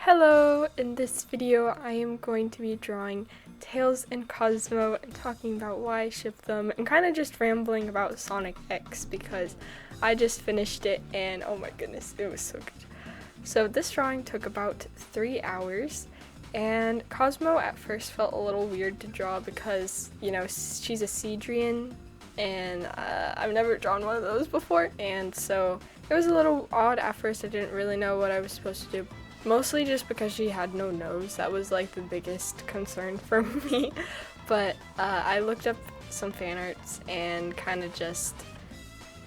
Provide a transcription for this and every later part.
Hello! In this video I am going to be drawing Tails and Cosmo and talking about why I ship them and kind of just rambling about Sonic X because I just finished it and oh my goodness, it was so good. So this drawing took about 3 hours and Cosmo at first felt a little weird to draw because, you know, she's a Cedrian and I've never drawn one of those before, and so it was a little odd at first. I didn't really know what I was supposed to do. Mostly just because she had no nose. That was like the biggest concern for me. But I looked up some fan arts and kind of just,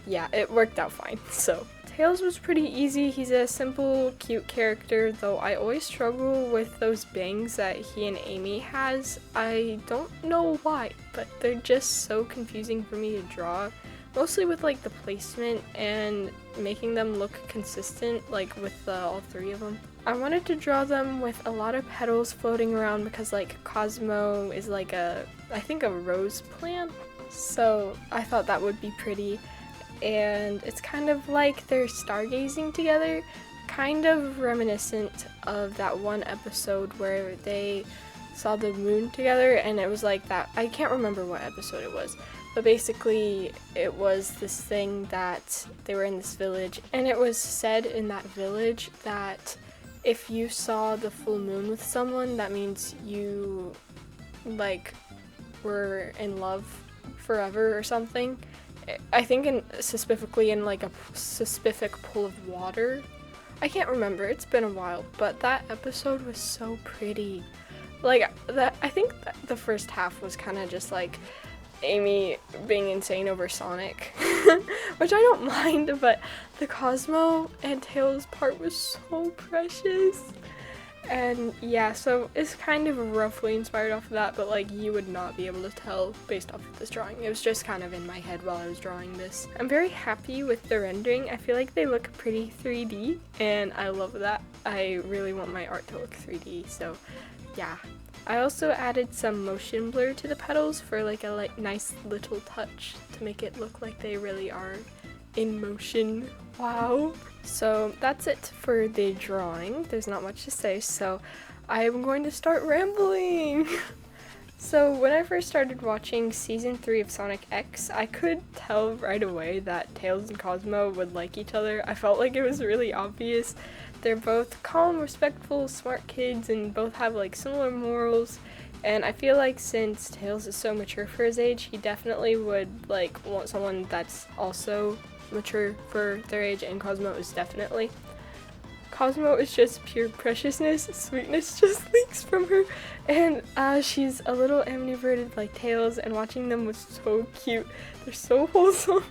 yeah, it worked out fine. So Tails was pretty easy. He's a simple, cute character, though I always struggle with those bangs that he and Amy has. I don't know why, but they're just so confusing for me to draw. Mostly with like the placement and making them look consistent, like with all 3 of them. I wanted to draw them with a lot of petals floating around because like Cosmo is like I think a rose plant, so I thought that would be pretty. And it's kind of like they're stargazing together, kind of reminiscent of that one episode where they saw the moon together, and it was like that. I can't remember what episode it was, but basically it was this thing that they were in this village, and it was said in that village that if you saw the full moon with someone, that means you like were in love forever or something. I think specifically in like a specific pool of water. I can't remember, it's been a while, but that episode was so pretty. Like that, I think that the first half was kind of just like Amy being insane over Sonic, which I don't mind, but the Cosmo and Tails part was so precious. And yeah, so it's kind of roughly inspired off of that, but like you would not be able to tell based off of this drawing. It was just kind of in my head while I was drawing this. I'm very happy with the rendering. I feel like they look pretty 3D and I love that. I really want my art to look 3D, so yeah. I also added some motion blur to the petals for like a nice little touch to make it look like they really are in motion. Wow. So that's it for the drawing. There's not much to say, so I'm going to start rambling. So when I first started watching season 3 of Sonic X, I could tell right away that Tails and Cosmo would like each other. I felt like it was really obvious. They're both calm, respectful, smart kids and both have like similar morals. And I feel like since Tails is so mature for his age, he definitely would like want someone that's also mature for their age, and Cosmo is definitely. Cosmo is just pure preciousness. Sweetness just leaks from her, and she's a little ambiverted like Tails, and watching them was so cute. They're so wholesome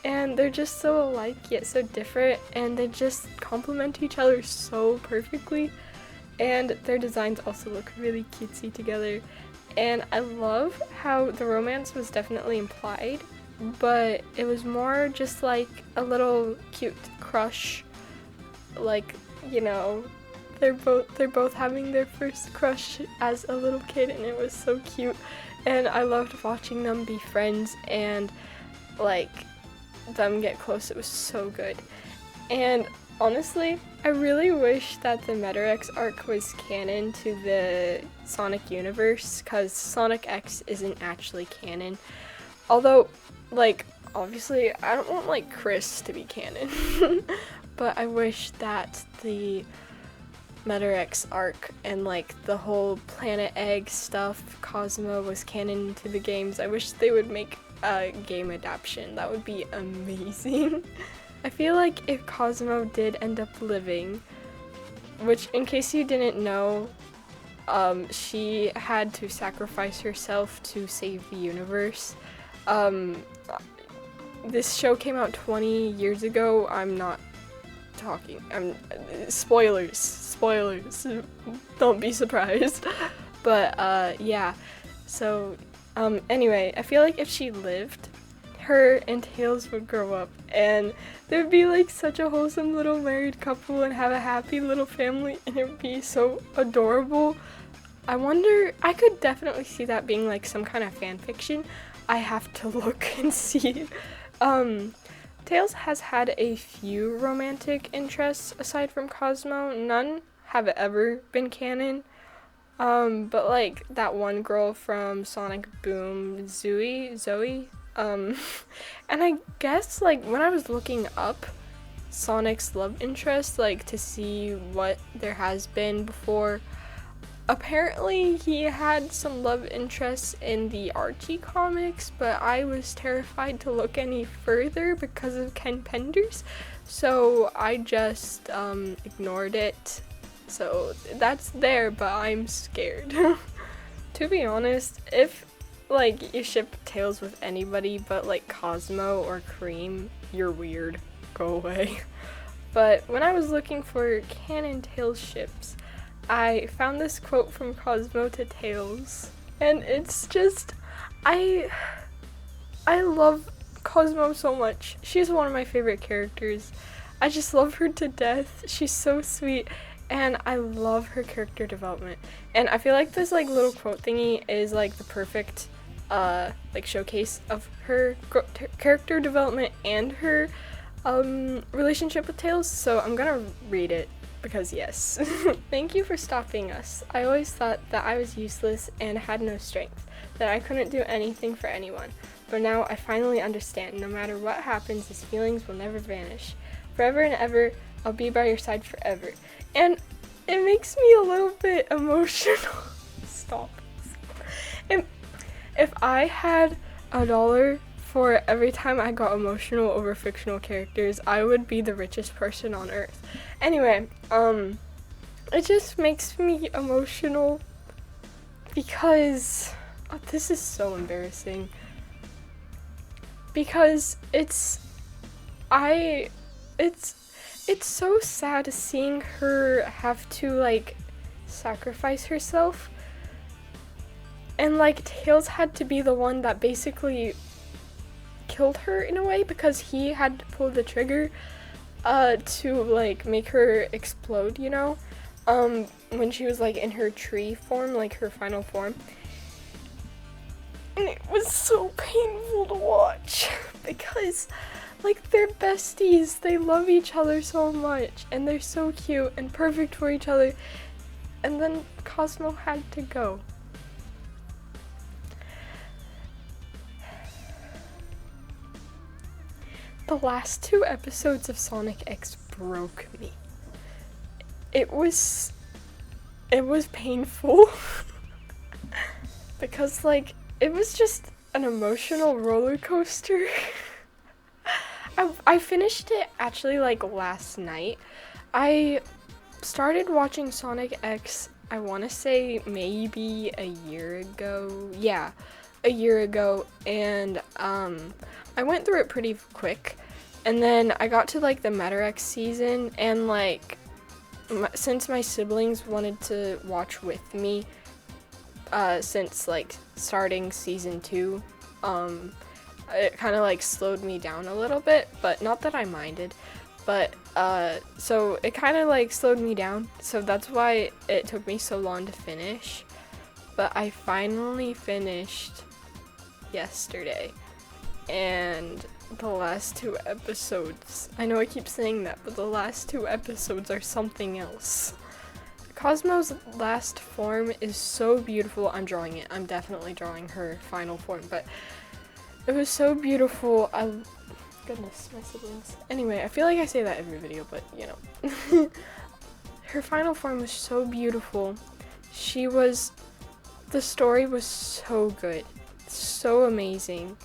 and they're just so alike yet so different, and they just complement each other so perfectly, and their designs also look really cutesy together. And I love how the romance was definitely implied, but it was more just like a little cute crush, like, you know, they're both having their first crush as a little kid, and it was so cute, and I loved watching them be friends and like them get close. It was so good. And honestly, I really wish that the Artxx arc was canon to the Sonic universe, because Sonic X isn't actually canon. Although, like, obviously, I don't want, like, Chris to be canon, but I wish that the Artxx arc and, like, the whole Planet Egg stuff, Cosmo, was canon to the games. I wish they would make a game adaptation. That would be amazing. I feel like if Cosmo did end up living, which, in case you didn't know, she had to sacrifice herself to save the universe. This show came out 20 years ago. Spoilers, don't be surprised. But yeah, so anyway, I feel like if she lived, her and Tails would grow up and they would be like such a wholesome little married couple and have a happy little family, and it would be so adorable. I could definitely see that being like some kind of fan fiction. I have to look and see. Tails has had a few romantic interests aside from Cosmo, none have ever been canon. But like that one girl from Sonic Boom, Zoe, and I guess like when I was looking up Sonic's love interest, like to see what there has been before, apparently he had some love interests in the Archie comics, but I was terrified to look any further because of Ken Penders, so I just ignored it. So that's there, but I'm scared. To be honest, if like you ship Tails with anybody but like Cosmo or Cream, you're weird. Go away. But when I was looking for canon Tails ships, I found this quote from Cosmo to Tails, and it's just, I love Cosmo so much. She's one of my favorite characters. I just love her to death. She's so sweet. And I love her character development. And I feel like this like little quote thingy is like the perfect like showcase of her character development and her relationship with Tails. So I'm gonna read it because yes. Thank you for stopping us. I always thought that I was useless and had no strength, that I couldn't do anything for anyone. But now I finally understand. No matter what happens, his feelings will never vanish. Forever and ever, I'll be by your side forever. And it makes me a little bit emotional. Stop. If I had $1 for every time I got emotional over fictional characters, I would be the richest person on earth. Anyway, it just makes me emotional because this is so embarrassing. Because it's so sad seeing her have to like sacrifice herself, and like Tails had to be the one that basically killed her in a way because he had to pull the trigger to like make her explode, you know, when she was like in her tree form, like her final form. And it was so painful to watch because like they're besties, they love each other so much, and they're so cute and perfect for each other, and then Cosmo had to go. The last 2 episodes of Sonic X broke me. It was painful because like it was just an emotional roller coaster. I finished it actually like last night. I started watching Sonic X, I want to say maybe a year ago. Yeah, a year ago, and I went through it pretty quick, and then I got to like the Artxx season, and like since my siblings wanted to watch with me since like starting season 2, it kind of like slowed me down a little bit, but not that I minded, but so it kind of like slowed me down, so that's why it took me so long to finish. But I finally finished yesterday, and the last 2 episodes, I know I keep saying that, but the last 2 episodes are something else. Cosmo's last form is so beautiful. I'm drawing it. I'm definitely drawing her final form, but it was so beautiful. Goodness, my siblings. Anyway, I feel like I say that every video, but you know. Her final form was so beautiful. The story was so good. So amazing.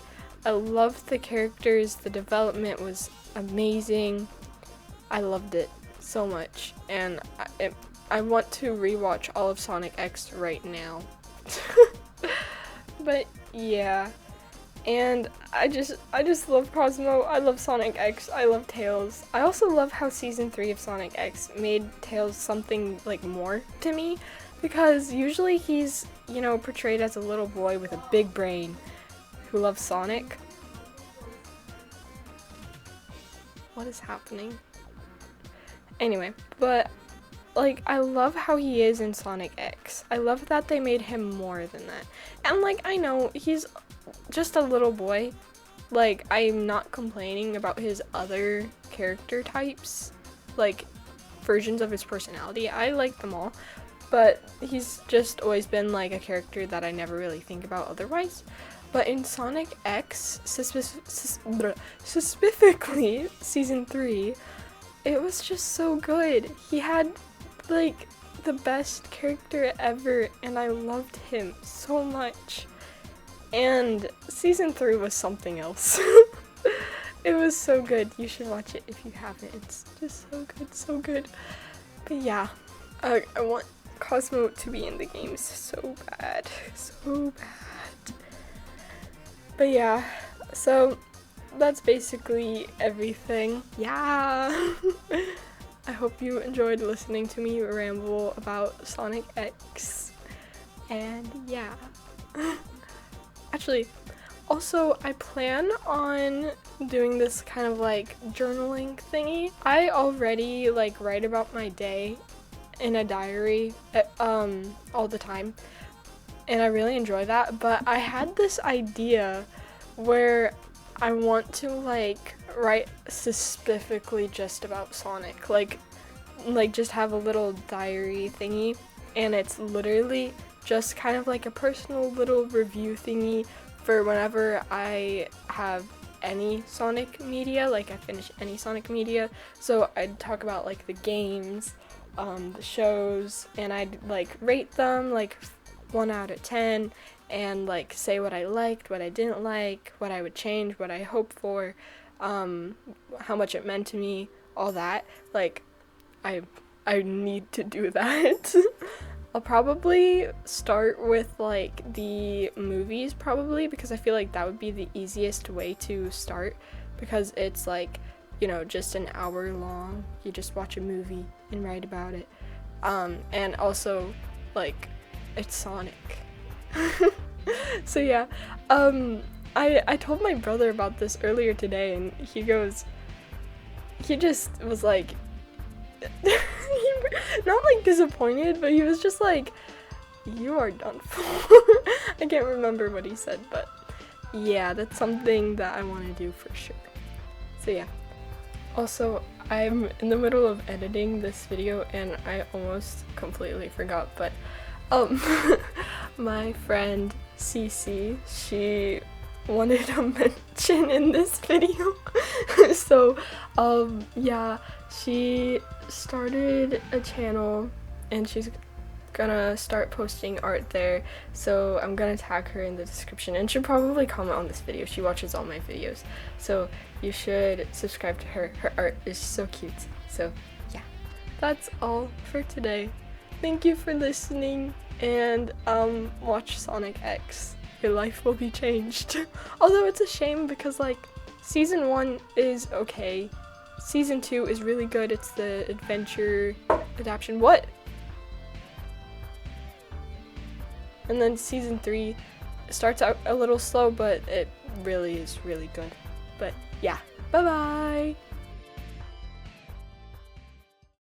I loved the characters. The development was amazing. I loved it so much. And I want to rewatch all of Sonic X right now. But yeah. And I just love Cosmo. I love Sonic X. I love Tails. I also love how season 3 of Sonic X made Tails something like more to me, because usually he's, you know, portrayed as a little boy with a big brain who loves Sonic. What is happening? Anyway, but like I love how he is in Sonic X. I love that they made him more than that. And like I know he's just a little boy. Like I'm not complaining about his other character types. Like versions of his personality. I like them all, but he's just always been like a character that I never really think about otherwise. But in Sonic X, specifically season 3, it was just so good. He had like the best character ever, and I loved him so much. And season 3 was something else. It was so good. You should watch it if you haven't. It's just so good, so good. But yeah, I want Cosmo to be in the games so bad, so bad. But yeah, so that's basically everything. Yeah. I hope you enjoyed listening to me ramble about Sonic X. And yeah. Actually, also, I plan on doing this kind of like journaling thingy. I already like write about my day in a diary all the time, and I really enjoy that. But I had this idea where I want to like write specifically just about Sonic, like just have a little diary thingy, and it's literally just kind of like a personal little review thingy for whenever I have any Sonic media, like I finish any Sonic media. So I'd talk about like the games, the shows, and I'd like rate them like 1 out of 10, and like say what I liked, what I didn't like, what I would change, what I hope for, how much it meant to me, all that. Like I need to do that. I'll probably start with like the movies probably, because I feel like that would be the easiest way to start, because it's like, you know, just an hour long. You just watch a movie and write about it. And also like it's Sonic. So yeah, I told my brother about this earlier today, and he just was like, not like disappointed, but he was just like, you are done for. I can't remember what he said, but yeah, that's something that I want to do for sure. So yeah. Also, I'm in the middle of editing this video and I almost completely forgot, but my friend Cece, she wanted a mention in this video. So yeah, she started a channel and she's gonna start posting art there, so I'm gonna tag her in the description, and she'll probably comment on this video. She watches all my videos, so you should subscribe to her. Her art is so cute. So yeah, that's all for today. Thank you for listening, and watch Sonic X. Your life will be changed. Although it's a shame because like season 1 is okay, season 2 is really good. It's the adventure adaptation. What? And then season 3 starts out a little slow, but it really is really good. But yeah, bye bye!